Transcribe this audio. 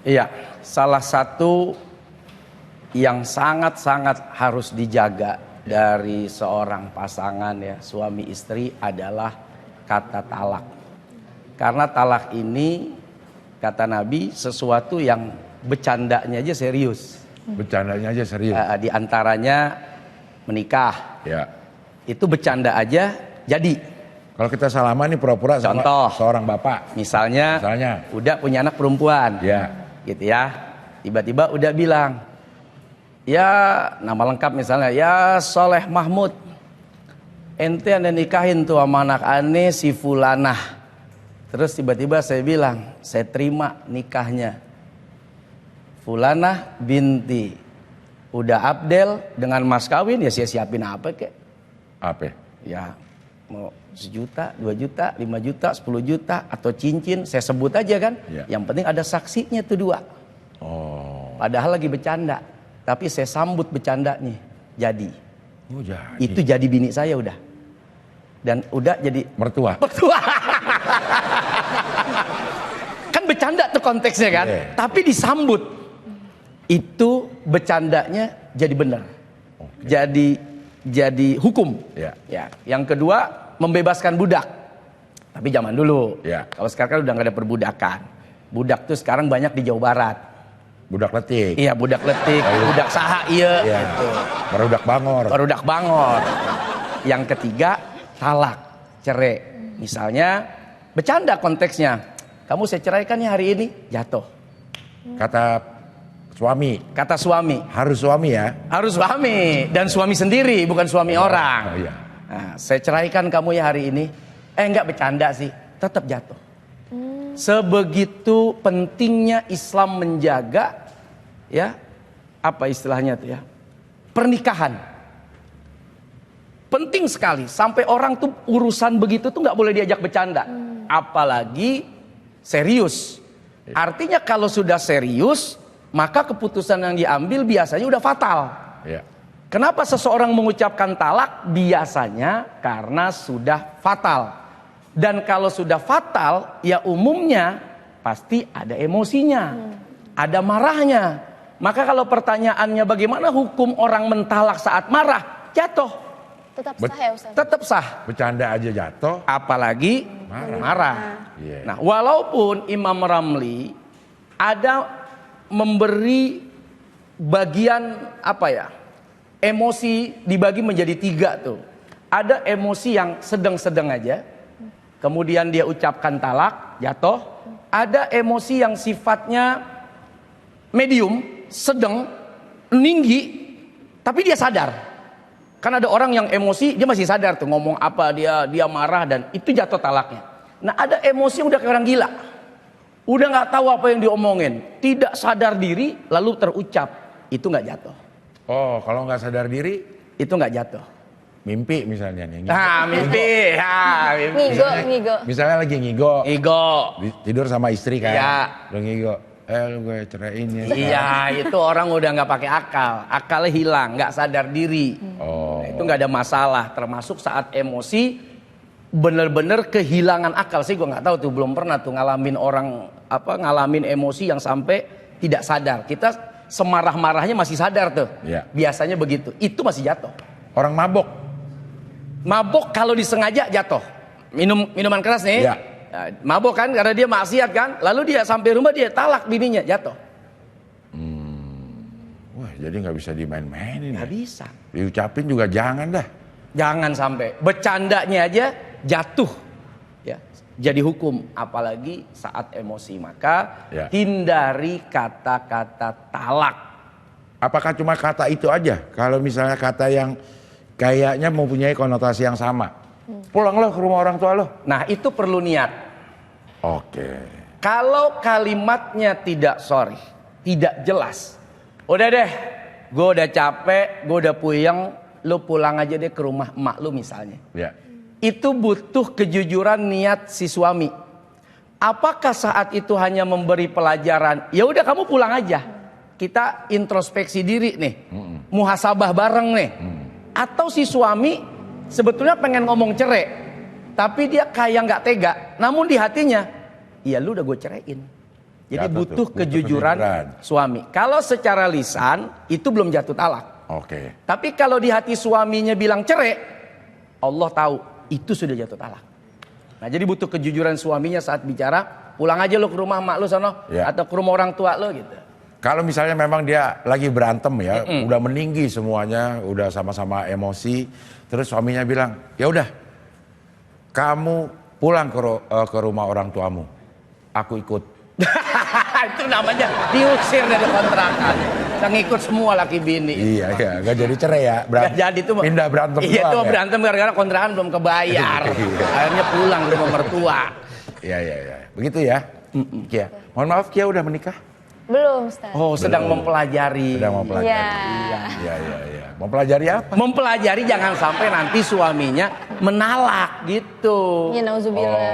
Iya, salah satu yang sangat-sangat harus dijaga dari seorang pasangan ya, suami istri adalah kata talak. Karena talak ini kata Nabi sesuatu yang bercandanya aja serius. Bercandanya aja serius. Di antaranya menikah. Ya. Itu bercanda aja jadi. Kalau kita salaman nih pura-pura sama seorang bapak. Misalnya udah punya anak perempuan. Ya. Gitu ya. Tiba-tiba udah bilang, ya nama lengkap misalnya, ya Soleh Mahmud, ente anda nikahin tuh sama anak ane si Fulanah. Terus tiba-tiba saya bilang, saya terima nikahnya Fulanah binti. Udah abdel dengan mas kawin, ya saya siapin apa kek? Apa? Ya mau 1 juta, 2 juta, 5 juta, 10 juta atau cincin, saya sebut aja kan. Ya. Yang penting ada saksinya tuh 2. Oh. Padahal lagi bercanda, tapi saya sambut bercandanya. Jadi. Oh, jadi. Itu jadi bini saya udah. Dan udah jadi mertua. Mertua. Kan bercanda tuh konteksnya kan. Yeah. Tapi disambut. Itu bercandanya jadi benar. Okay. Jadi hukum. Yeah. Ya. Yang kedua, membebaskan budak. Tapi zaman dulu. Yeah. Kalau sekarang kan udah nggak ada perbudakan. Budak tuh sekarang banyak di Jawa Barat. Budak letik. Iya, budak letik, budak saha iya gitu. Barudak bangor. Barudak bangor. Yang ketiga, talak, cerai. Misalnya bercanda konteksnya. Kamu saya ceraikan ya hari ini, jatuh. Kata suami. Kata suami. Harus suami ya? Harus suami dan suami sendiri, bukan suami orang. Oh, iya. Nah, saya ceraikan kamu ya hari ini. Enggak bercanda sih, tetap jatuh. Sebegitu pentingnya Islam menjaga ya, apa istilahnya tuh ya, pernikahan. Penting sekali, sampai orang tuh urusan begitu tuh nggak boleh diajak bercanda, apalagi serius. Artinya kalau sudah serius, maka keputusan yang diambil biasanya udah fatal. Ya. Kenapa seseorang mengucapkan talak? Biasanya karena sudah fatal. Dan kalau sudah fatal, ya umumnya pasti ada emosinya, ada marahnya. Maka kalau pertanyaannya bagaimana hukum orang mentalak saat marah, jatuh. Tetap sah ya Ustaz? Tetap sah. Bercanda aja jatuh. Apalagi marah. Yeah. Nah, walaupun Imam Ramli ada memberi bagian apa ya, emosi dibagi menjadi 3 tuh. Ada emosi yang sedang-sedang aja. Kemudian dia ucapkan talak, jatuh. Ada emosi yang sifatnya medium, sedang, tinggi, tapi dia sadar. Kan ada orang yang emosi, dia masih sadar tuh ngomong apa, dia marah dan itu jatuh talaknya. Nah ada emosi yang udah kayak orang gila. Udah gak tahu apa yang diomongin. Tidak sadar diri, lalu terucap. Itu gak jatuh. Oh, kalau gak sadar diri? Itu gak jatuh. Mimpi misalnya nih. Nah, mimpi. Ngigo. Misalnya lagi ngigo. Tidur sama istri kan. Iya. Lu ngigo. Gue ceraiin ya. Iya, itu orang udah nggak pakai akal. Akalnya hilang, nggak sadar diri. Oh. Nah, itu nggak ada masalah. Termasuk saat emosi bener-bener kehilangan akal. Sih gue nggak tahu tuh, belum pernah tuh ngalamin emosi yang sampai tidak sadar. Kita semarah-marahnya masih sadar tuh. Iya. Biasanya begitu. Itu masih jatuh. Orang mabok. Mabok kalau disengaja jatuh. Minuman keras nih. Ya. Mabok kan karena dia maksiat kan. Lalu dia sampai rumah dia talak bininya, jatuh. Wah, jadi nggak bisa dimain-mainin. Nggak bisa. Diucapin juga jangan dah. Jangan sampai. Bercandanya aja jatuh. Ya. Jadi hukum. Apalagi saat emosi. Maka hindari kata-kata talak. Apakah cuma kata itu aja? Kalau misalnya kata yang kayaknya mempunyai konotasi yang sama. Pulang lo ke rumah orang tua lo. Nah itu perlu niat. Oke. Kalau kalimatnya tidak sorry, tidak jelas. Udah deh, gue udah capek, gue udah puyeng, lu pulang aja deh ke rumah emak lu misalnya. Ya. Itu butuh kejujuran niat si suami. Apakah saat itu hanya memberi pelajaran? Ya udah kamu pulang aja. Kita introspeksi diri nih. Muhasabah bareng nih. Atau si suami sebetulnya pengen ngomong cerai, tapi dia kayak nggak tega. Namun di hatinya, iya lu udah gue ceraiin. Jadi Jatuh butuh tuh, butuh kejujuran suami. Kalau secara lisan itu belum jatuh talak. Oke. Tapi kalau di hati suaminya bilang cerai, Allah tahu itu sudah jatuh talak. Nah, jadi butuh kejujuran suaminya saat bicara, pulang aja lo ke rumah mak lo sono, Ya. atau ke rumah orang tua lo gitu. Kalau misalnya memang dia lagi berantem ya, udah meninggi semuanya, udah sama-sama emosi, terus suaminya bilang, ya udah, kamu pulang ke rumah orang tuamu, aku ikut. Itu namanya diusir dari kontrakan. Saya ngikut semua laki bini. Iya, iya, gak jadi cerai ya, Nggak jadi itu pindah berantem Iya, itu doang ya? berantem gara-gara kontrakan belum kebayar. Iya. Akhirnya pulang ke rumah mertua. Iya, iya, iya, begitu ya. Kia, mohon maaf Kia udah menikah? Belum, Ustaz. Oh, sedang mempelajari. Sedang mempelajari. Iya. Iya, iya, iya. Mempelajari apa? Mempelajari jangan sampai nanti suaminya menalak gitu. Ya, nauzubillah.